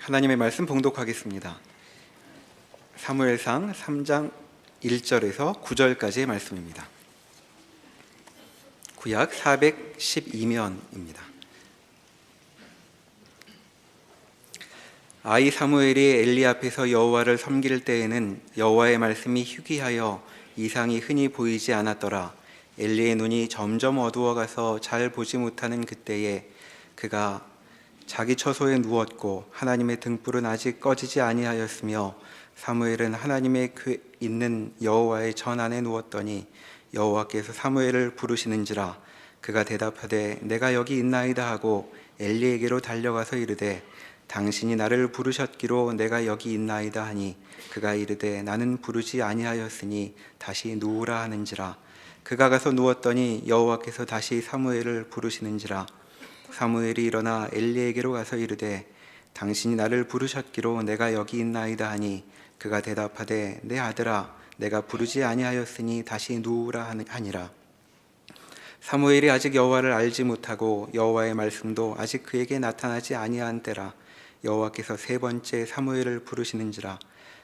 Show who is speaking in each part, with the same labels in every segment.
Speaker 1: 하나님의 말씀 봉독하겠습니다. 사무엘상 3장 1절에서 9절까지의 말씀입니다. 구약 412면입니다. 아이 사무엘이 엘리 앞에서 여호와를 섬길 때에는 여호와의 말씀이 희귀하여 이상이 흔히 보이지 않았더라. 엘리의 눈이 점점 어두워가서 잘 보지 못하는 그때에 그가 자기 처소에 누웠고 하나님의 등불은 아직 꺼지지 아니하였으며 사무엘은 하나님의 있는 여호와의 전 안에 누웠더니 여호와께서 사무엘을 부르시는지라. 그가 대답하되 내가 여기 있나이다 하고 엘리에게로 달려가서 이르되 당신이 나를 부르셨기로 내가 여기 있나이다 하니 그가 이르되 나는 부르지 아니하였으니 다시 누우라 하는지라. 그가 가서 누웠더니 여호와께서 다시 사무엘을 부르시는지라. 사무엘이 일어나 엘리에게로 가서 이르되 당신이 나를 부르셨기로 내가 여기 있나이다 하니 그가 대답하되 내 아들아 내가 부르지 아니하였으니 다시 누우라 하니라. 사무엘이 아직 여호와를 알지 못하고 여호와의 말씀도 아직 그에게 나타나지 아니한 때라. 여호와께서 세 번째 사무엘을 부르시는지라.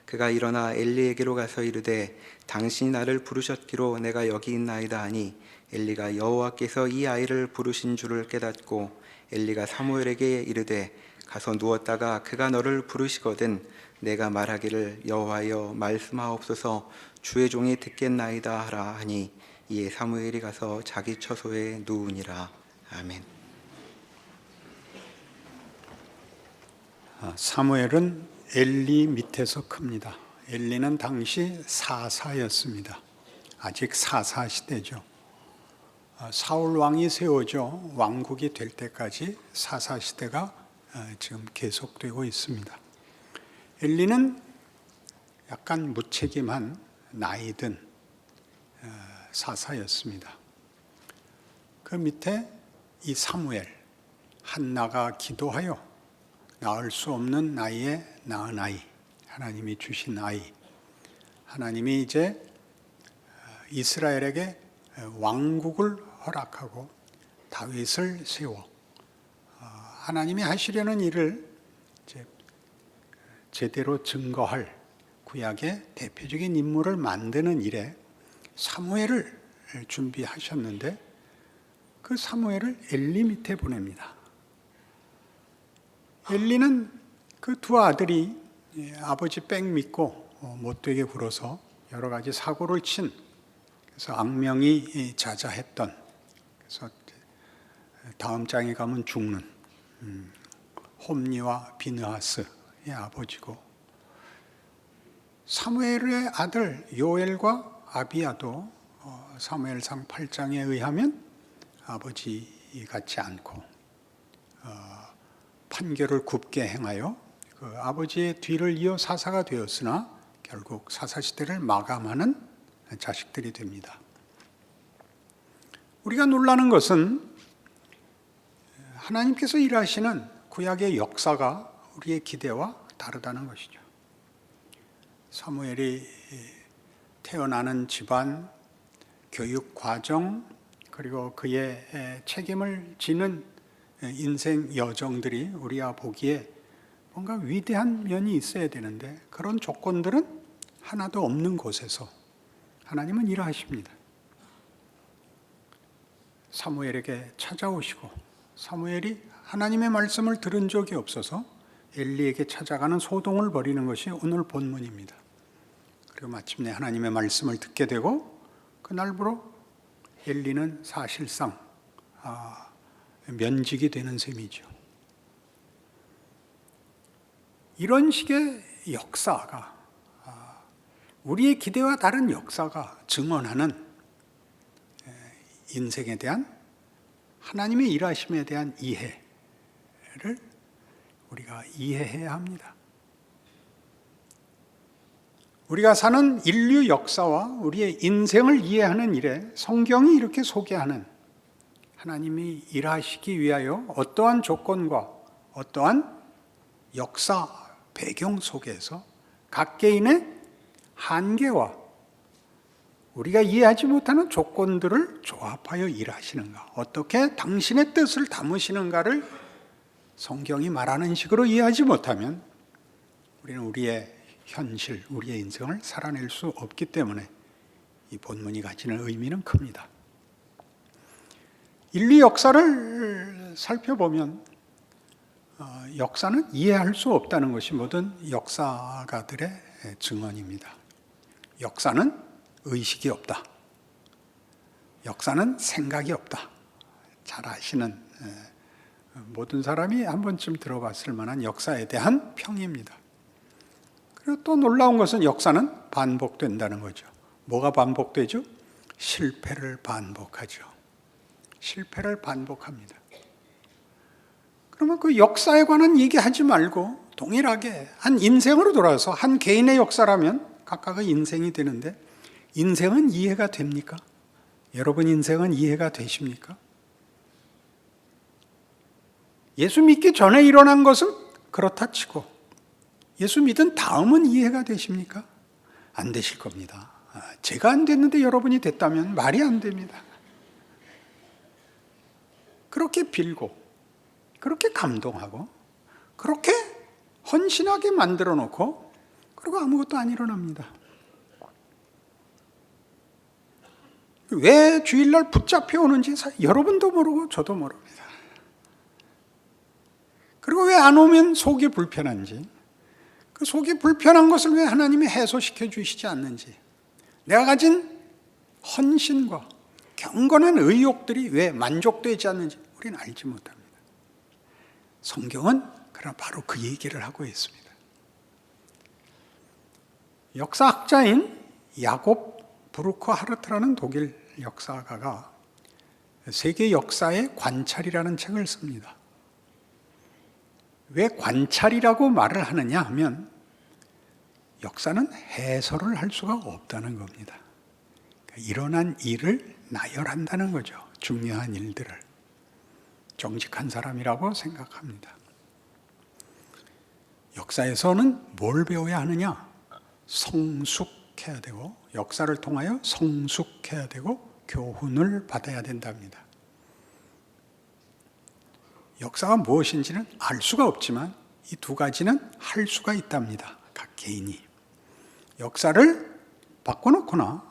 Speaker 1: 그가 일어나 엘리에게로 가서 이르되 당신이 나를 부르셨기로 내가 여기 있나이다 하니 엘리가 여호와께서 이 아이를 부르신 줄을 깨닫고 엘리가 사무엘에게 이르되 가서 누웠다가 그가 너를 부르시거든 내가 말하기를 여호와여 말씀하옵소서 주의 종이 듣겠나이다 하라 하니 이에 사무엘이 가서 자기 처소에 누우니라. 아멘.
Speaker 2: 사무엘은 엘리 밑에서 큽니다. 엘리는 당시 사사였습니다. 아직 사사 시대죠. 사울 왕이 세워져 왕국이 될 때까지 사사 시대가 지금 계속되고 있습니다. 엘리는 약간 무책임한 나이든 사사였습니다. 그 밑에 이 사무엘, 한나가 기도하여 낳을 수 없는 나이에 낳은 아이, 하나님이 주신 아이, 하나님이 이제 이스라엘에게 왕국을 허락하고 다윗을 세워 하나님이 하시려는 일을 제대로 증거할 구약의 대표적인 인물을 만드는 일에 사무엘을 준비하셨는데 그 사무엘을 엘리 밑에 보냅니다. 엘리는 그 두 아들이 아버지 백 믿고 못되게 굴어서 여러 가지 사고를 친, 그래서 악명이 자자했던, 그래서 다음 장에 가면 죽는 홈니와 비느하스의 아버지고, 사무엘의 아들 요엘과 아비야도 사무엘상 8장에 의하면 아버지 같지 않고 판결을 굽게 행하여 그 아버지의 뒤를 이어 사사가 되었으나 결국 사사시대를 마감하는 자식들이 됩니다. 우리가 놀라는 것은 하나님께서 일하시는 구약의 역사가 우리의 기대와 다르다는 것이죠. 사무엘이 태어나는 집안, 교육 과정, 그리고 그의 책임을 지는 인생 여정들이 우리가 보기에 뭔가 위대한 면이 있어야 되는데 그런 조건들은 하나도 없는 곳에서 하나님은 일하십니다. 사무엘에게 찾아오시고, 사무엘이 하나님의 말씀을 들은 적이 없어서 엘리에게 찾아가는 소동을 벌이는 것이 오늘 본문입니다. 그리고 마침내 하나님의 말씀을 듣게 되고 그날부로 엘리는 사실상 면직이 되는 셈이죠. 이런 식의 역사가, 우리의 기대와 다른 역사가 증언하는 인생에 대한 하나님의 일하심에 대한 이해를 우리가 이해해야 합니다. 우리가 사는 인류 역사와 우리의 인생을 이해하는 일에 성경이 이렇게 소개하는 하나님이 일하시기 위하여 어떠한 조건과 어떠한 역사 배경 속에서 각 개인의 한계와 우리가 이해하지 못하는 조건들을 조합하여 일하시는가, 어떻게 당신의 뜻을 담으시는가를 성경이 말하는 식으로 이해하지 못하면 우리는 우리의 현실, 우리의 인생을 살아낼 수 없기 때문에 이 본문이 가지는 의미는 큽니다. 인류 역사를 살펴보면 역사는 이해할 수 없다는 것이 모든 역사가들의 증언입니다. 역사는 의식이 없다. 역사는 생각이 없다. 잘 아시는 모든 사람이 한 번쯤 들어봤을 만한 역사에 대한 평입니다. 그리고 또 놀라운 것은 역사는 반복된다는 거죠. 뭐가 반복되죠? 실패를 반복하죠. 실패를 반복합니다. 그러면 그 역사에 관한 얘기하지 말고 동일하게 한 인생으로 돌아와서 한 개인의 역사라면 각각의 인생이 되는데 인생은 이해가 됩니까? 여러분 인생은 이해가 되십니까? 예수 믿기 전에 일어난 것은 그렇다 치고 예수 믿은 다음은 이해가 되십니까? 안 되실 겁니다. 제가 안 됐는데 여러분이 됐다면 말이 안 됩니다. 그렇게 빌고 그렇게 감동하고 그렇게 헌신하게 만들어 놓고 그리고 아무것도 안 일어납니다. 왜 주일날 붙잡혀 오는지 여러분도 모르고 저도 모릅니다. 그리고 왜 안 오면 속이 불편한지, 그 속이 불편한 것을 왜 하나님이 해소시켜 주시지 않는지, 내가 가진 헌신과 경건한 의욕들이 왜 만족되지 않는지 우리는 알지 못합니다. 성경은 그러나 바로 그 얘기를 하고 있습니다. 역사학자인 야곱 브루크하르트라는 독일 역사가가 세계 역사의 관찰이라는 책을 씁니다. 왜 관찰이라고 말을 하느냐 하면 역사는 해설을 할 수가 없다는 겁니다. 그러니까 일어난 일을 나열한다는 거죠. 중요한 일들을. 정직한 사람이라고 생각합니다. 역사에서는 뭘 배워야 하느냐? 성숙해야 되고 역사를 통하여 성숙해야 되고 교훈을 받아야 된답니다. 역사가 무엇인지는 알 수가 없지만 이 두 가지는 할 수가 있답니다. 각 개인이. 역사를 바꿔놓거나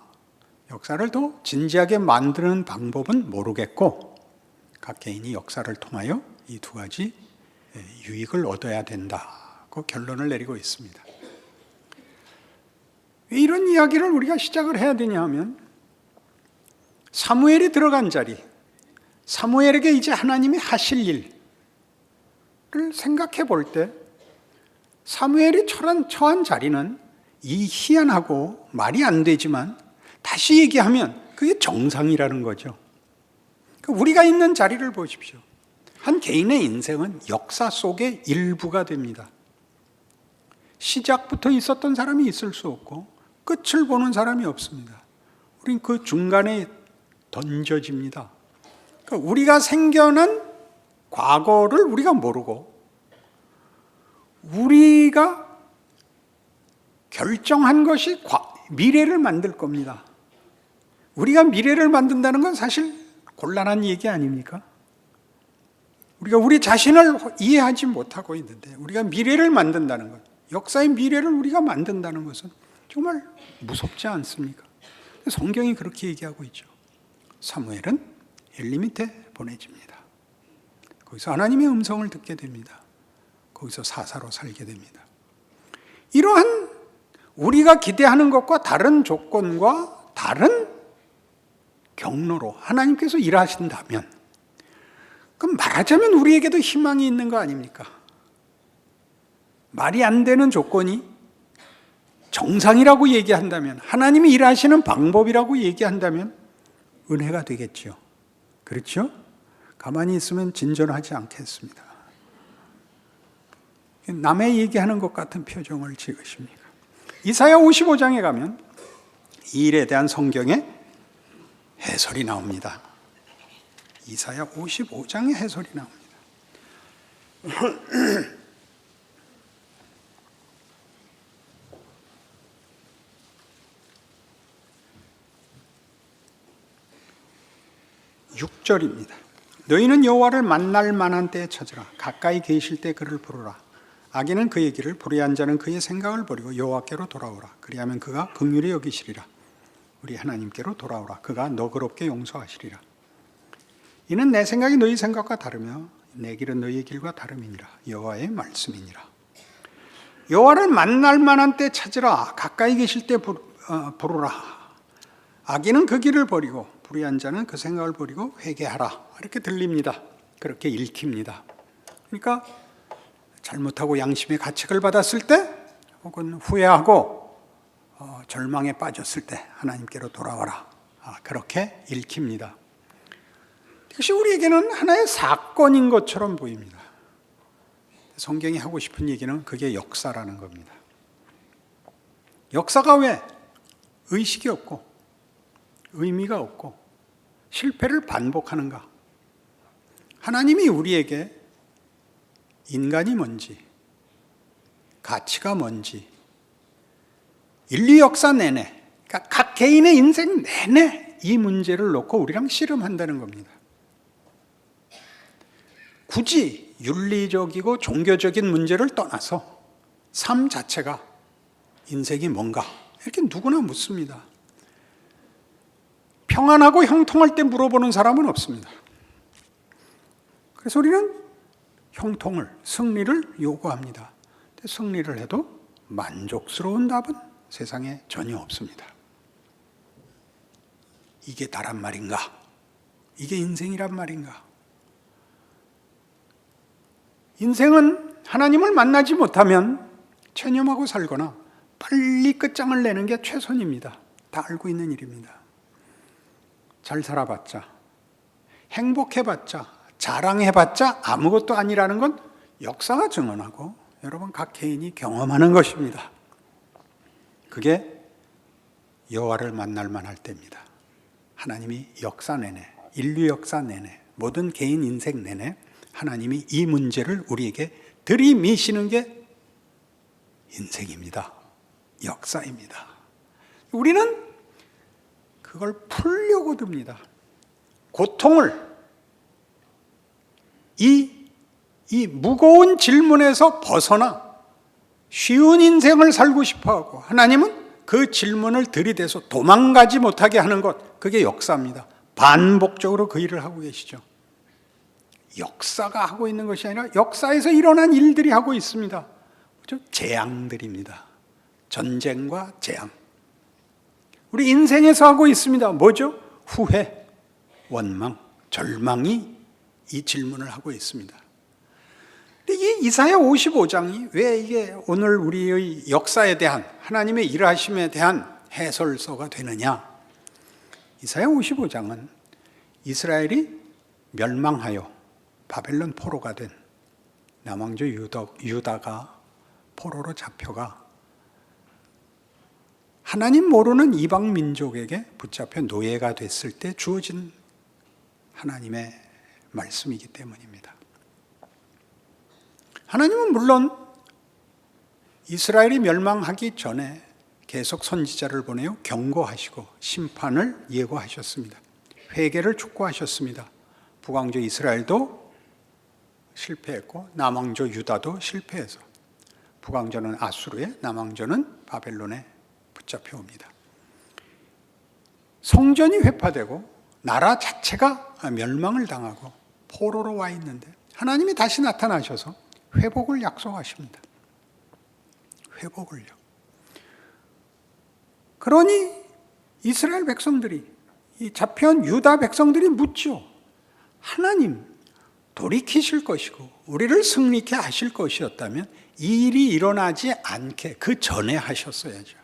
Speaker 2: 역사를 더 진지하게 만드는 방법은 모르겠고 각 개인이 역사를 통하여 이 두 가지 유익을 얻어야 된다고 결론을 내리고 있습니다. 왜 이런 이야기를 우리가 시작을 해야 되냐 하면 사무엘이 들어간 자리, 사무엘에게 이제 하나님이 하실 일을 생각해 볼 때 사무엘이 처한 자리는 이 희한하고 말이 안 되지만 다시 얘기하면 그게 정상이라는 거죠. 우리가 있는 자리를 보십시오. 한 개인의 인생은 역사 속의 일부가 됩니다. 시작부터 있었던 사람이 있을 수 없고 끝을 보는 사람이 없습니다. 우린 그 중간에 던져집니다. 그러니까 우리가 생겨난 과거를 우리가 모르고 우리가 결정한 것이 미래를 만들 겁니다. 우리가 미래를 만든다는 건 사실 곤란한 얘기 아닙니까? 우리가 우리 자신을 이해하지 못하고 있는데 우리가 미래를 만든다는 것, 역사의 미래를 우리가 만든다는 것은 정말 무섭지 않습니까? 성경이 그렇게 얘기하고 있죠. 사무엘은 엘리 밑에 보내집니다. 거기서 하나님의 음성을 듣게 됩니다. 거기서 사사로 살게 됩니다. 이러한 우리가 기대하는 것과 다른 조건과 다른 경로로 하나님께서 일하신다면 그럼 말하자면 우리에게도 희망이 있는 거 아닙니까? 말이 안 되는 조건이 정상이라고 얘기한다면 하나님이 일하시는 방법이라고 얘기한다면 은혜가 되겠죠. 그렇죠? 가만히 있으면 진전하지 않겠습니다. 남의 얘기하는 것 같은 표정을 지으십니까? 이사야 55장에 가면 이 일에 대한 성경의 해설이 나옵니다. 이사야 55장의 해설이 나옵니다. 6절입니다. 너희는 여호와를 만날 만한 때에 찾으라. 가까이 계실 때 그를 부르라. 악인은 그의 길을, 불의한 자는 그의 생각을 버리고 여호와께로 돌아오라. 그리하면 그가 긍휼히 여기시리라. 우리 하나님께로 돌아오라. 그가 너그럽게 용서하시리라. 이는 내 생각이 너희 생각과 다르며 내 길은 너희의 길과 다름이니라. 여호와의 말씀이니라. 여호와를 만날 만한 때 찾으라. 가까이 계실 때 부르라. 악인은 그 길을 버리고 불의한 자는 그 생각을 버리고 회개하라. 이렇게 들립니다. 그렇게 읽힙니다. 그러니까 잘못하고 양심의 가책을 받았을 때 혹은 후회하고 절망에 빠졌을 때 하나님께로 돌아와라. 그렇게 읽힙니다. 이것이 우리에게는 하나의 사건인 것처럼 보입니다. 성경이 하고 싶은 얘기는 그게 역사라는 겁니다. 역사가 왜 의식이 없고 의미가 없고 실패를 반복하는가? 하나님이 우리에게 인간이 뭔지, 가치가 뭔지, 인류 역사 내내, 그러니까 각 개인의 인생 내내 이 문제를 놓고 우리랑 씨름한다는 겁니다. 굳이 윤리적이고 종교적인 문제를 떠나서 삶 자체가 인생이 뭔가 이렇게 누구나 묻습니다. 평안하고 형통할 때 물어보는 사람은 없습니다. 그래서 우리는 형통을, 승리를 요구합니다. 근데 승리를 해도 만족스러운 답은 세상에 전혀 없습니다. 이게 다란 말인가? 이게 인생이란 말인가? 인생은 하나님을 만나지 못하면 체념하고 살거나 빨리 끝장을 내는 게 최선입니다. 다 알고 있는 일입니다. 잘 살아봤자, 행복해봤자, 자랑해봤자 아무것도 아니라는 건 역사가 증언하고 여러분 각 개인이 경험하는 것입니다. 그게 여호와를 만날 만할 때입니다. 하나님이 역사 내내, 인류 역사 내내, 모든 개인 인생 내내 하나님이 이 문제를 우리에게 들이미시는 게 인생입니다. 역사입니다. 우리는 그걸 풀려고 듭니다. 고통을 이 무거운 질문에서 벗어나 쉬운 인생을 살고 싶어하고 하나님은 그 질문을 들이대서 도망가지 못하게 하는 것, 그게 역사입니다. 반복적으로 그 일을 하고 계시죠. 역사가 하고 있는 것이 아니라 역사에서 일어난 일들이 하고 있습니다. 그렇죠? 재앙들입니다. 전쟁과 재앙. 우리 인생에서 하고 있습니다. 뭐죠? 후회, 원망, 절망이 이 질문을 하고 있습니다. 근데 이 이사야 55장이 왜 이게 오늘 우리의 역사에 대한 하나님의 일하심에 대한 해설서가 되느냐? 이사야 55장은 이스라엘이 멸망하여 바벨론 포로가 된 남왕조 유다가 포로로 잡혀가 하나님 모르는 이방 민족에게 붙잡혀 노예가 됐을 때 주어진 하나님의 말씀이기 때문입니다. 하나님은 물론 이스라엘이 멸망하기 전에 계속 선지자를 보내어 경고하시고 심판을 예고하셨습니다. 회개를 촉구하셨습니다. 북왕조 이스라엘도 실패했고 남왕조 유다도 실패해서 북왕조는 아수르에, 남왕조는 바벨론에 붙잡혀 옵니다. 성전이 회파되고 나라 자체가 멸망을 당하고 포로로 와 있는데 하나님이 다시 나타나셔서 회복을 약속하십니다. 회복을요. 그러니 이스라엘 백성들이, 이 잡혀온 유다 백성들이 묻죠. 하나님 돌이키실 것이고 우리를 승리케 하실 것이었다면 이 일이 일어나지 않게 그 전에 하셨어야죠.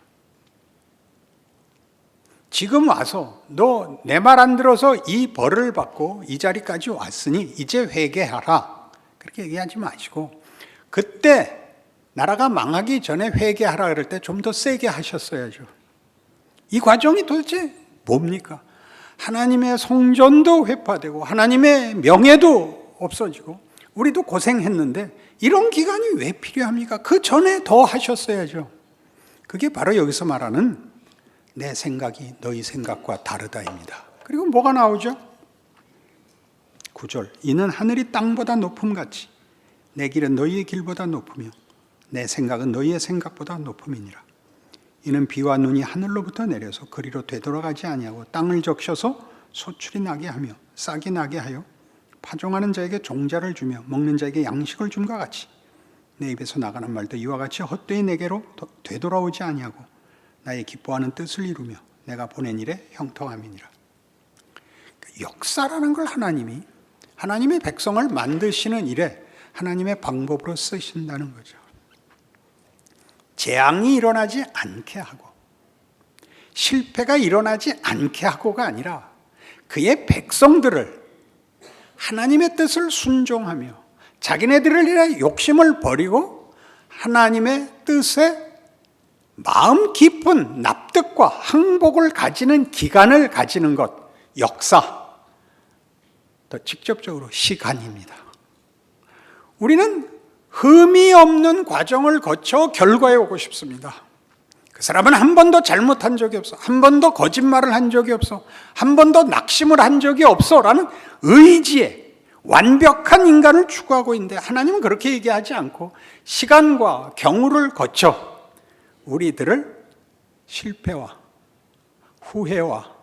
Speaker 2: 지금 와서 너 내 말 안 들어서 이 벌을 받고 이 자리까지 왔으니 이제 회개하라. 그렇게 얘기하지 마시고 그때 나라가 망하기 전에 회개하라 그럴 때 좀 더 세게 하셨어야죠. 이 과정이 도대체 뭡니까? 하나님의 성전도 회파되고 하나님의 명예도 없어지고 우리도 고생했는데 이런 기간이 왜 필요합니까? 그 전에 더 하셨어야죠. 그게 바로 여기서 말하는 내 생각이 너희 생각과 다르다입니다. 그리고 뭐가 나오죠? 9절, 이는 하늘이 땅보다 높음같이 내 길은 너희의 길보다 높으며 내 생각은 너희의 생각보다 높음이니라. 이는 비와 눈이 하늘로부터 내려서 그리로 되돌아가지 아니하고 땅을 적셔서 소출이 나게 하며 싹이 나게 하여 파종하는 자에게 종자를 주며 먹는 자에게 양식을 줌과 같이 내 입에서 나가는 말도 이와 같이 헛되이 내게로 되돌아오지 아니하고 나의 기뻐하는 뜻을 이루며 내가 보낸 일에 형통함이니라. 역사라는 걸 하나님의 백성을 만드시는 일에 하나님의 방법으로 쓰신다는 거죠. 재앙이 일어나지 않게 하고 실패가 일어나지 않게 하고가 아니라 그의 백성들을 하나님의 뜻을 순종하며 자기네들을 위해 욕심을 버리고 하나님의 뜻에 마음 깊은 납득과 항복을 가지는 기간을 가지는 것, 역사, 더 직접적으로 시간입니다. 우리는 흠이 없는 과정을 거쳐 결과에 오고 싶습니다. 그 사람은 한 번도 잘못한 적이 없어, 한 번도 거짓말을 한 적이 없어, 한 번도 낙심을 한 적이 없어 라는 의지에 완벽한 인간을 추구하고 있는데 하나님은 그렇게 얘기하지 않고 시간과 경우를 거쳐 우리들을 실패와 후회와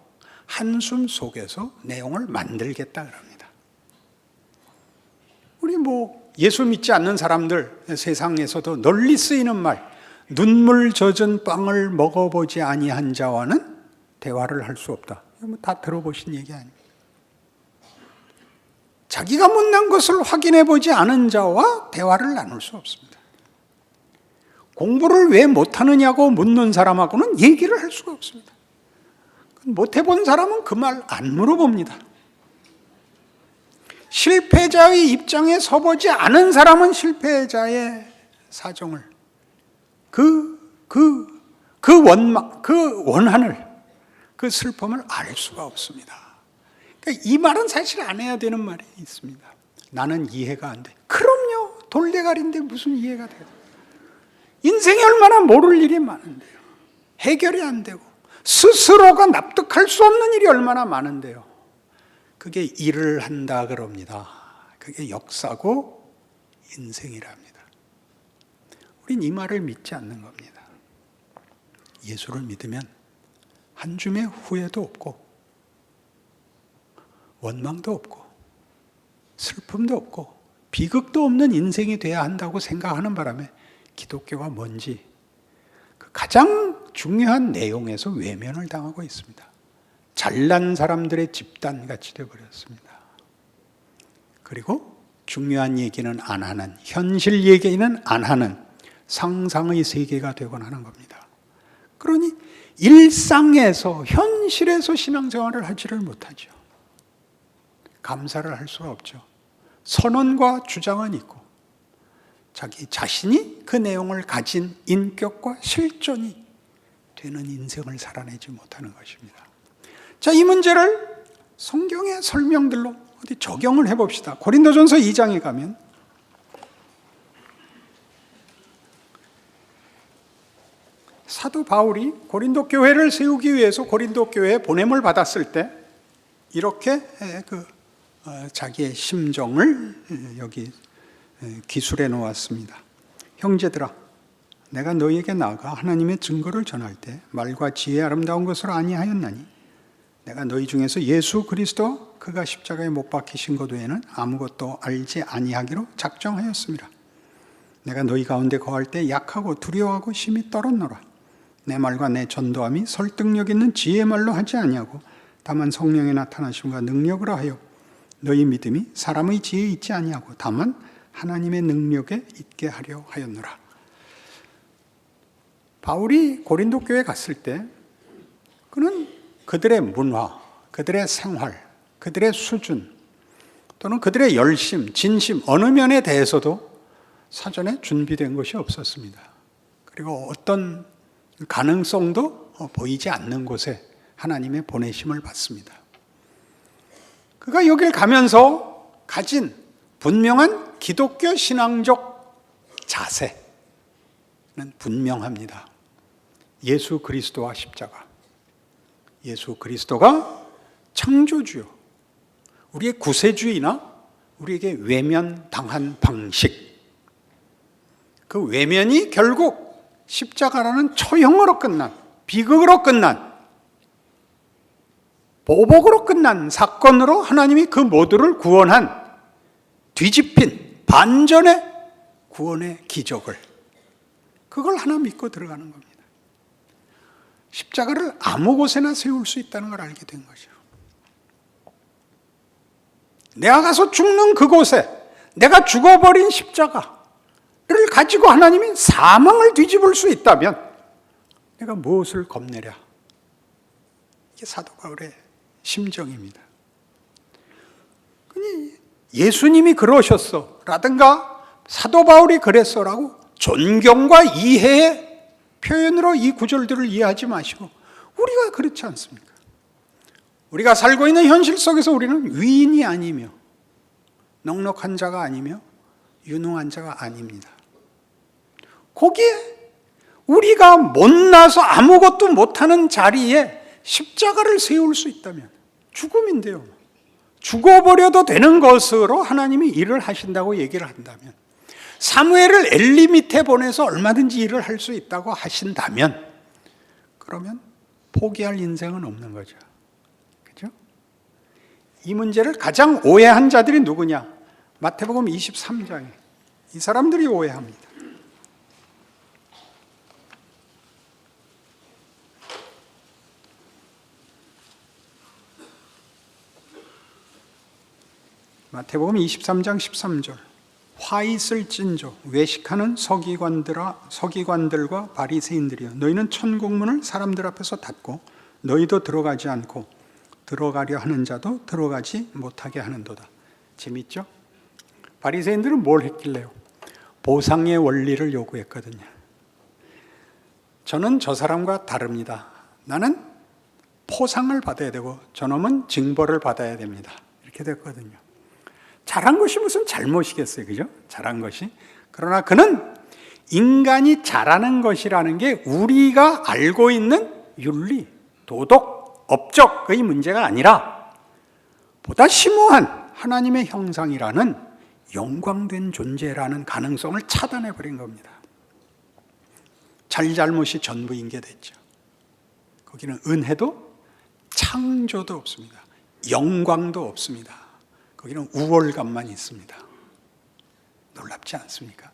Speaker 2: 한숨 속에서 내용을 만들겠다 그럽니다. 우리 예수 믿지 않는 사람들 세상에서도 널리 쓰이는 말, 눈물 젖은 빵을 먹어보지 아니한 자와는 대화를 할 수 없다. 다 들어보신 얘기 아닙니까? 자기가 못난 것을 확인해 보지 않은 자와 대화를 나눌 수 없습니다. 공부를 왜 못하느냐고 묻는 사람하고는 얘기를 할 수가 없습니다. 못해본 사람은 그 말 안 물어봅니다. 실패자의 입장에 서보지 않은 사람은 실패자의 사정을, 원한을, 그 슬픔을 알 수가 없습니다. 그러니까 이 말은 사실 안 해야 되는 말이 있습니다. 나는 이해가 안 돼. 그럼요. 돌대가리인데 무슨 이해가 돼요? 인생에 얼마나 모를 일이 많은데요. 해결이 안 되고 스스로가 납득할 수 없는 일이 얼마나 많은데요. 그게 일을 한다 그럽니다. 그게 역사고 인생이랍니다. 우린 이 말을 믿지 않는 겁니다. 예수를 믿으면 한 줌의 후회도 없고 원망도 없고 슬픔도 없고 비극도 없는 인생이 돼야 한다고 생각하는 바람에 기독교가 뭔지 그 가장 중요한 내용에서 외면을 당하고 있습니다. 잘난 사람들의 집단같이 되어버렸습니다. 그리고 중요한 얘기는 안 하는, 현실 얘기는 안 하는 상상의 세계가 되곤 하는 겁니다. 그러니 일상에서, 현실에서 신앙생활을 하지를 못하죠. 감사를 할 수가 없죠. 선언과 주장은 있고 자기 자신이 그 내용을 가진 인격과 실존이 되는 인생을 살아내지 못하는 것입니다. 자, 이 문제를 성경의 설명들로 어디 적용을 해봅시다. 고린도전서 2장에 가면 사도 바울이 고린도 교회를 세우기 위해서 고린도 교회에 보냄을 받았을 때 이렇게 자기의 심정을 여기 기술해 놓았습니다. 형제들아, 내가 너희에게 나아가 하나님의 증거를 전할 때 말과 지혜의 아름다운 것을 아니하였나니 내가 너희 중에서 예수 그리스도 그가 십자가에 못 박히신 것 외에는 아무것도 알지 아니하기로 작정하였습니다. 내가 너희 가운데 거할 때 약하고 두려워하고 심히 떨었노라. 내 말과 내 전도함이 설득력 있는 지혜의 말로 하지 아니하고 다만 성령의 나타나심과 능력으로 하여 너희 믿음이 사람의 지혜에 있지 아니하고 다만 하나님의 능력에 있게 하려 하였노라. 바울이 고린도 교회에 갔을 때 그는 그들의 문화, 그들의 생활, 그들의 수준 또는 그들의 열심, 진심 어느 면에 대해서도 사전에 준비된 것이 없었습니다. 그리고 어떤 가능성도 보이지 않는 곳에 하나님의 보내심을 받습니다. 그가 여길 가면서 가진 분명한 기독교 신앙적 자세는 분명합니다. 예수 그리스도와 십자가. 예수 그리스도가 창조주요, 우리의 구세주이나 우리에게 외면당한 방식, 그 외면이 결국 십자가라는 초형으로 끝난, 비극으로 끝난, 보복으로 끝난 사건으로 하나님이 그 모두를 구원한 뒤집힌 반전의 구원의 기적을, 그걸 하나 믿고 들어가는 겁니다. 십자가를 아무 곳에나 세울 수 있다는 걸 알게 된 거죠. 내가 가서 죽는 그곳에 내가 죽어버린 십자가를 가지고 하나님이 사망을 뒤집을 수 있다면 내가 무엇을 겁내랴. 이게 사도 바울의 심정입니다. 예수님이 그러셨어 라든가 사도 바울이 그랬어라고 존경과 이해의 표현으로 이 구절들을 이해하지 마시고, 우리가 그렇지 않습니까? 우리가 살고 있는 현실 속에서 우리는 위인이 아니며 넉넉한 자가 아니며 유능한 자가 아닙니다. 거기에 우리가 못나서 아무것도 못하는 자리에 십자가를 세울 수 있다면 죽음인데요. 죽어버려도 되는 것으로 하나님이 일을 하신다고 얘기를 한다면, 사무엘을 엘리 밑에 보내서 얼마든지 일을 할 수 있다고 하신다면, 그러면 포기할 인생은 없는 거죠. 그죠? 이 문제를 가장 오해한 자들이 누구냐? 마태복음 23장에 이 사람들이 오해합니다. 마태복음 23장 13절. 화 있을 찐조 외식하는 서기관들과 바리새인들이여, 너희는 천국문을 사람들 앞에서 닫고 너희도 들어가지 않고 들어가려 하는 자도 들어가지 못하게 하는도다. 재밌죠? 바리새인들은 뭘 했길래요? 보상의 원리를 요구했거든요. 저는 저 사람과 다릅니다. 나는 포상을 받아야 되고 저놈은 징벌을 받아야 됩니다. 이렇게 됐거든요. 잘한 것이 무슨 잘못이겠어요, 그죠? 잘한 것이. 그러나 그는 인간이 잘하는 것이라는 게 우리가 알고 있는 윤리, 도덕, 업적의 문제가 아니라 보다 심오한 하나님의 형상이라는 영광된 존재라는 가능성을 차단해버린 겁니다. 잘잘못이 전부인 게 됐죠. 거기는 은혜도 창조도 없습니다. 영광도 없습니다. 거기는 우월감만 있습니다. 놀랍지 않습니까?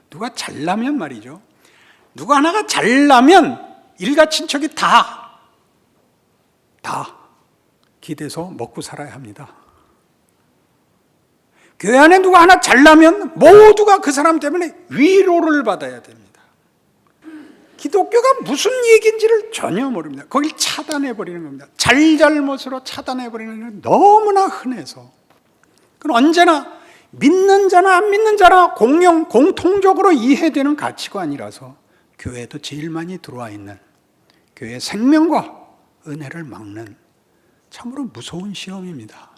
Speaker 2: 누가 잘나면 말이죠. 누가 하나가 잘나면 일가 친척이 다 기대서 먹고 살아야 합니다. 교회 안에 누가 하나 잘나면 모두가 그 사람 때문에 위로를 받아야 됩니다. 기독교가 무슨 얘기인지를 전혀 모릅니다. 거길 차단해버리는 겁니다. 잘잘못으로 차단해버리는 건 너무나 흔해서, 그건 언제나 믿는 자나 안 믿는 자나 공통적으로 이해되는 가치관이라서 교회에도 제일 많이 들어와 있는, 교회의 생명과 은혜를 막는 참으로 무서운 시험입니다.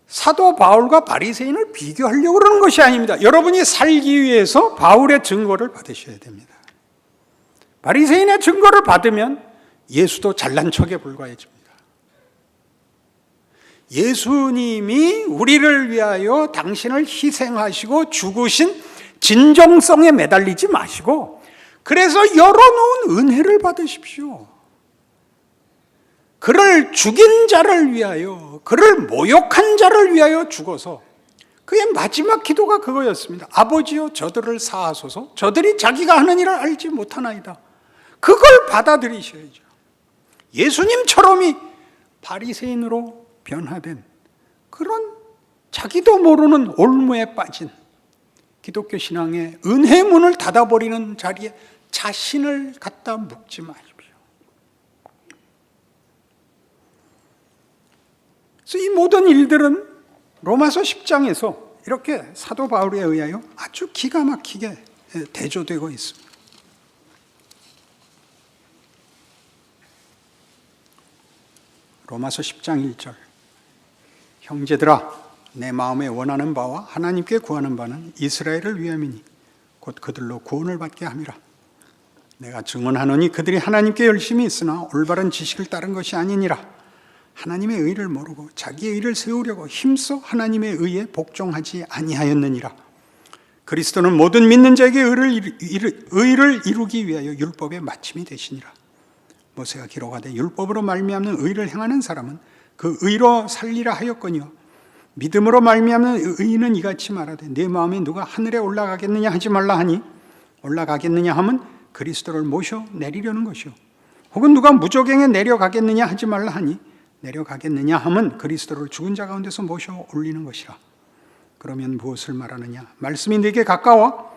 Speaker 2: 사도 바울과 바리새인을 비교하려고 그러는 것이 아닙니다. 여러분이 살기 위해서 바울의 증거를 받으셔야 됩니다. 바리새인의 증거를 받으면 예수도 잘난 척에 불과해집니다. 예수님이 우리를 위하여 당신을 희생하시고 죽으신 진정성에 매달리지 마시고, 그래서 열어놓은 은혜를 받으십시오. 그를 죽인 자를 위하여, 그를 모욕한 자를 위하여 죽어서, 그의 마지막 기도가 그거였습니다. 아버지여 저들을 사하소서, 저들이 자기가 하는 일을 알지 못하나이다. 그걸 받아들이셔야죠. 예수님처럼이 바리새인으로 변화된 그런 자기도 모르는 올무에 빠진 기독교 신앙의 은혜의 문을 닫아버리는 자리에 자신을 갖다 묵지 마십시오. 그래서 이 모든 일들은 로마서 10장에서 이렇게 사도 바울에 의하여 아주 기가 막히게 대조되고 있습니다. 로마서 10장 1절. 형제들아, 내 마음에 원하는 바와 하나님께 구하는 바는 이스라엘을 위함이니 곧 그들로 구원을 받게 함이라. 내가 증언하노니 그들이 하나님께 열심히 있으나 올바른 지식을 따른 것이 아니니라. 하나님의 의를 모르고 자기의 의를 세우려고 힘써 하나님의 의에 복종하지 아니하였느니라. 그리스도는 모든 믿는 자에게 의를 이루기 위하여 율법의 마침이 되시니라. 모세가 기록하되 율법으로 말미암는 의를 행하는 사람은 그 의로 살리라 하였거니와 믿음으로 말미암는 의인은 이같이 말하되 내 마음에 누가 하늘에 올라가겠느냐 하지 말라 하니 올라가겠느냐 하면 그리스도를 모셔 내리려는 것이요 혹은 누가 무저갱에 내려가겠느냐 하지 말라 하니 내려가겠느냐 하면 그리스도를 죽은 자 가운데서 모셔 올리는 것이라. 그러면 무엇을 말하느냐? 말씀이 내게 가까워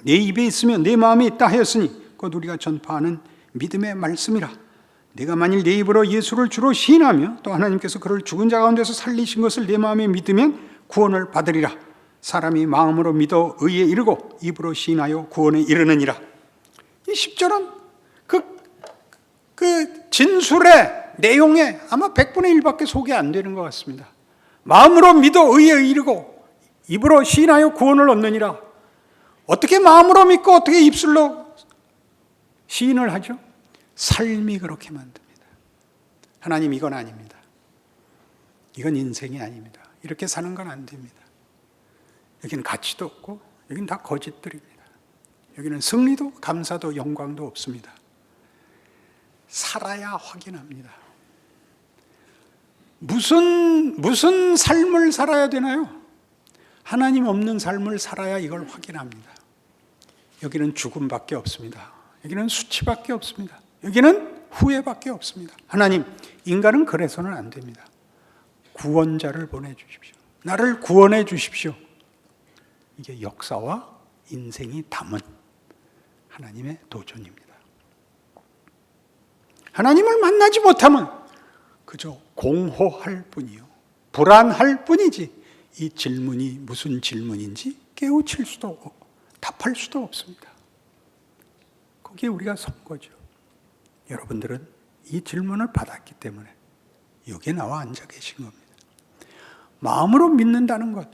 Speaker 2: 내 입에 있으며 내 마음에 있다 하였으니 곧 우리가 전파하는 믿음의 말씀이라. 내가 만일 내 입으로 예수를 주로 시인하며 또 하나님께서 그를 죽은 자 가운데서 살리신 것을 내 마음에 믿으면 구원을 받으리라. 사람이 마음으로 믿어 의에 이르고 입으로 시인하여 구원에 이르느니라. 이 10절은 그 진술의 내용에 아마 100분의 1밖에 소개 안 되는 것 같습니다. 마음으로 믿어 의에 이르고 입으로 시인하여 구원을 얻느니라. 어떻게 마음으로 믿고 어떻게 입술로 시인을 하죠? 삶이 그렇게 만듭니다. 하나님, 이건 아닙니다. 이건 인생이 아닙니다. 이렇게 사는 건 안 됩니다. 여기는 가치도 없고 여기는 다 거짓들입니다. 여기는 승리도 감사도 영광도 없습니다. 살아야 확인합니다. 무슨 삶을 살아야 되나요? 하나님 없는 삶을 살아야 이걸 확인합니다. 여기는 죽음밖에 없습니다. 여기는 수치밖에 없습니다. 여기는 후회밖에 없습니다. 하나님, 인간은 그래서는 안 됩니다. 구원자를 보내주십시오. 나를 구원해 주십시오. 이게 역사와 인생이 담은 하나님의 도전입니다. 하나님을 만나지 못하면 그저 공허할 뿐이요, 불안할 뿐이지 이 질문이 무슨 질문인지 깨우칠 수도 없고 답할 수도 없습니다. 거기에 우리가 선 거죠. 여러분들은 이 질문을 받았기 때문에 여기에 나와 앉아 계신 겁니다. 마음으로 믿는다는 것,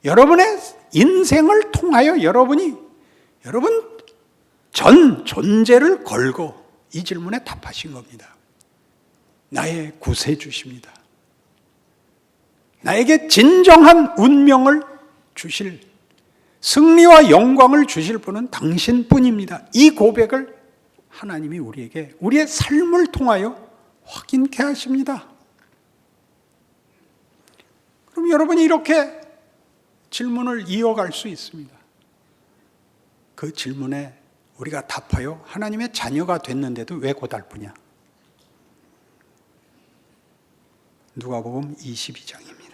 Speaker 2: 여러분의 인생을 통하여 여러분 전 존재를 걸고 이 질문에 답하신 겁니다. 나의 구세주십니다. 나에게 진정한 운명을 주실, 승리와 영광을 주실 분은 당신뿐입니다. 이 고백을 하나님이 우리에게 우리의 삶을 통하여 확인케 하십니다. 그럼 여러분이 이렇게 질문을 이어갈 수 있습니다. 그 질문에 우리가 답하여 하나님의 자녀가 됐는데도 왜 고달프냐? 누가복음 22장입니다.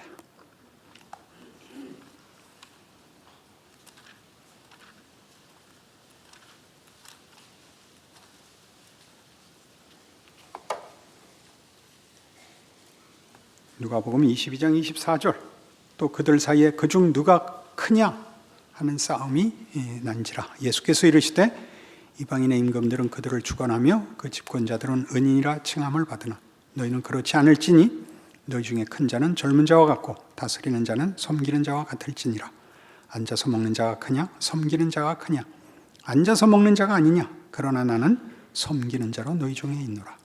Speaker 2: 누가복음 22장 24절, 또 그들 사이에 그중 누가 크냐 하는 싸움이 난지라. 예수께서 이르시되 이방인의 임금들은 그들을 주관하며 그 집권자들은 은인이라 칭함을 받으나 너희는 그렇지 않을지니 너희 중에 큰 자는 젊은 자와 같고 다스리는 자는 섬기는 자와 같을지니라. 앉아서 먹는 자가 크냐 섬기는 자가 크냐? 앉아서 먹는 자가 아니냐? 그러나 나는 섬기는 자로 너희 중에 있노라.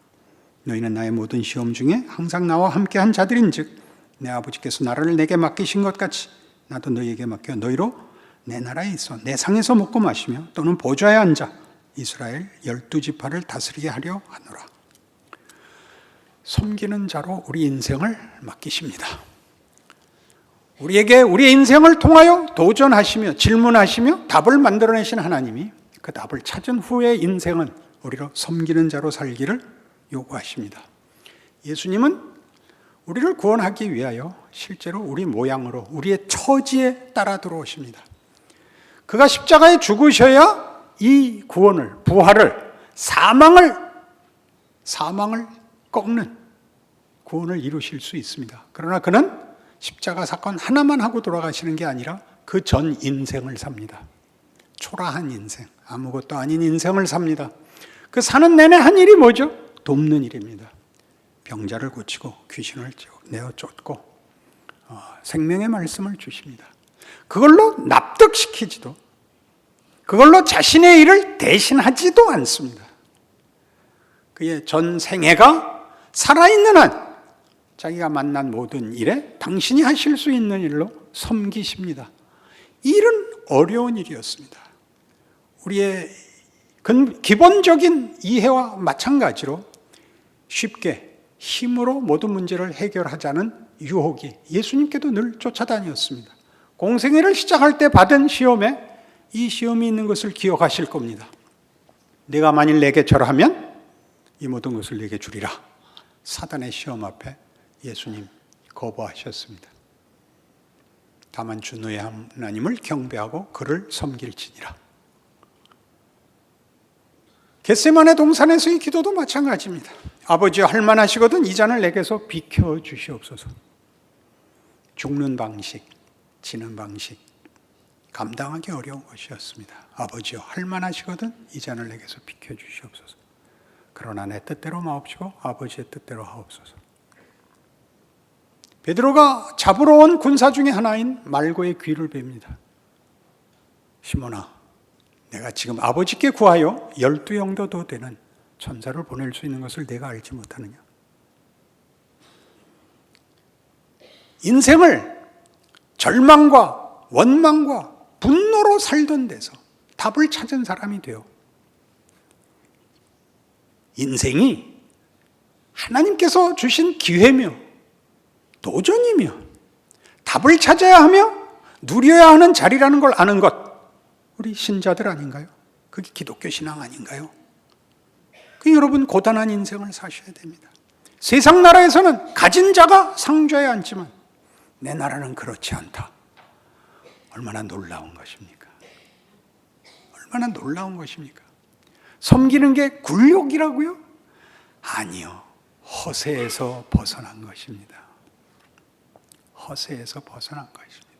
Speaker 2: 너희는 나의 모든 시험 중에 항상 나와 함께한 자들인즉 내 아버지께서 나라를 내게 맡기신 것 같이 나도 너희에게 맡겨 너희로 내 나라에 있어 내 상에서 먹고 마시며 또는 보좌에 앉아 이스라엘 12지파를 다스리게 하려 하노라. 섬기는 자로 우리 인생을 맡기십니다. 우리에게 우리의 인생을 통하여 도전하시며 질문하시며 답을 만들어내신 하나님이 그 답을 찾은 후의 인생은 우리로 섬기는 자로 살기를 요구하십니다. 예수님은 우리를 구원하기 위하여 실제로 우리 모양으로 우리의 처지에 따라 들어오십니다. 그가 십자가에 죽으셔야 이 구원을, 부활을, 사망을 꺾는 구원을 이루실 수 있습니다. 그러나 그는 십자가 사건 하나만 하고 돌아가시는 게 아니라 그 전 인생을 삽니다. 초라한 인생, 아무것도 아닌 인생을 삽니다. 그 사는 내내 한 일이 뭐죠? 돕는 일입니다. 병자를 고치고 귀신을 내어 쫓고 생명의 말씀을 주십니다. 그걸로 납득시키지도, 그걸로 자신의 일을 대신하지도 않습니다. 그의 전 생애가 살아있는 한 자기가 만난 모든 일에 당신이 하실 수 있는 일로 섬기십니다. 이 일은 어려운 일이었습니다. 우리의 기본적인 이해와 마찬가지로 쉽게 힘으로 모든 문제를 해결하자는 유혹이 예수님께도 늘 쫓아다녔습니다. 공생애를 시작할 때 받은 시험에 이 시험이 있는 것을 기억하실 겁니다. 내가 만일 내게 절하면 이 모든 것을 내게 주리라. 사단의 시험 앞에 예수님 거부하셨습니다. 다만 주 너의 하나님을 경배하고 그를 섬길지니라. 겟세마네 동산에서의 기도도 마찬가지입니다. 아버지여 할만하시거든 이 잔을 내게서 비켜주시옵소서. 죽는 방식, 지는 방식 감당하기 어려운 것이었습니다. 아버지여 할만하시거든 이 잔을 내게서 비켜주시옵소서. 그러나 내 뜻대로 마옵시고 아버지의 뜻대로 하옵소서. 베드로가 잡으러 온 군사 중에 하나인 말고의 귀를 뵙니다. 시몬아, 내가 지금 아버지께 구하여 12영도 더 되는 천사를 보낼 수 있는 것을 내가 알지 못하느냐? 인생을 절망과 원망과 분노로 살던 데서 답을 찾은 사람이 되어 인생이 하나님께서 주신 기회며 도전이며 답을 찾아야 하며 누려야 하는 자리라는 걸 아는 것, 우리 신자들 아닌가요? 그게 기독교 신앙 아닌가요? 여러분 고단한 인생을 사셔야 됩니다. 세상 나라에서는 가진 자가 상좌에 앉지만 내 나라는 그렇지 않다. 얼마나 놀라운 것입니까? 얼마나 놀라운 것입니까? 섬기는 게 굴욕이라고요? 아니요. 허세에서 벗어난 것입니다. 허세에서 벗어난 것입니다.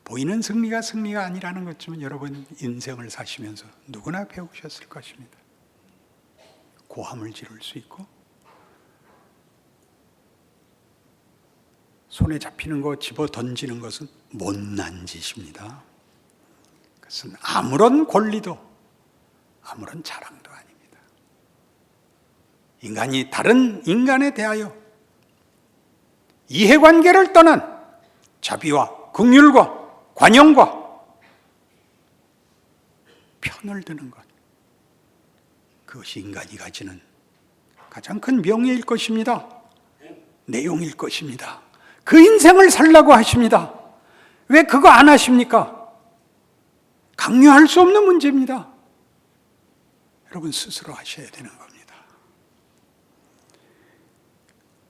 Speaker 2: 보이는 승리가 승리가 아니라는 것쯤은 여러분 인생을 사시면서 누구나 배우셨을 것입니다. 고함을 지를 수 있고 손에 잡히는 거 집어 던지는 것은 못난 짓입니다. 그것은 아무런 권리도 아무런 자랑도 아닙니다. 인간이 다른 인간에 대하여 이해관계를 떠난 자비와 긍휼과 관용과 편을 드는 것, 그것이 인간이 가지는 가장 큰 명예일 것입니다. 내용일 것입니다. 그 인생을 살라고 하십니다. 왜 그거 안 하십니까? 강요할 수 없는 문제입니다. 여러분 스스로 하셔야 되는 겁니다.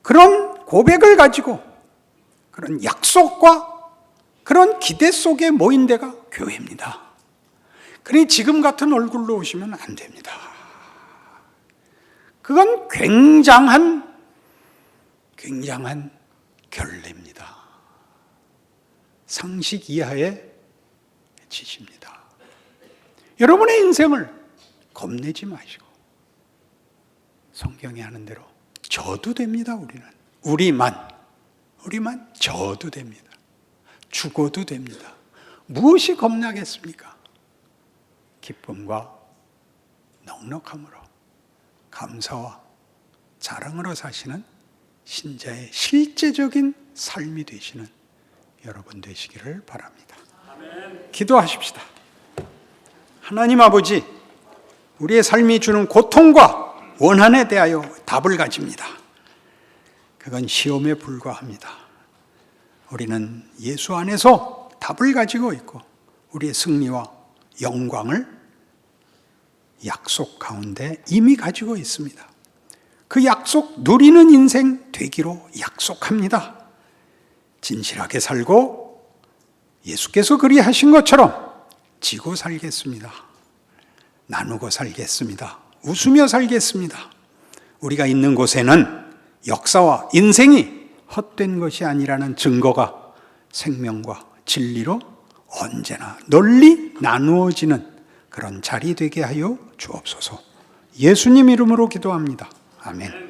Speaker 2: 그런 고백을 가지고 그런 약속과 그런 기대 속에 모인 데가 교회입니다. 그러니 지금 같은 얼굴로 오시면 안 됩니다. 그건 굉장한 결례입니다. 상식 이하의 짓입니다. 여러분의 인생을 겁내지 마시고 성경이 하는 대로 져도 됩니다. 우리만 져도 됩니다. 죽어도 됩니다. 무엇이 겁나겠습니까? 기쁨과 넉넉함으로 감사와 자랑으로 사시는 신자의 실제적인 삶이 되시는 여러분 되시기를 바랍니다. 아멘. 기도하십시다. 하나님 아버지, 우리의 삶이 주는 고통과 원한에 대하여 답을 가집니다. 그건 시험에 불과합니다. 우리는 예수 안에서 답을 가지고 있고 우리의 승리와 영광을 약속 가운데 이미 가지고 있습니다. 그 약속 누리는 인생 되기로 약속합니다. 진실하게 살고 예수께서 그리하신 것처럼 지고 살겠습니다. 나누고 살겠습니다. 웃으며 살겠습니다. 우리가 있는 곳에는 역사와 인생이 헛된 것이 아니라는 증거가 생명과 진리로 언제나 널리 나누어지는 그런 자리 되게 하여 주옵소서. 예수님 이름으로 기도합니다. 아멘.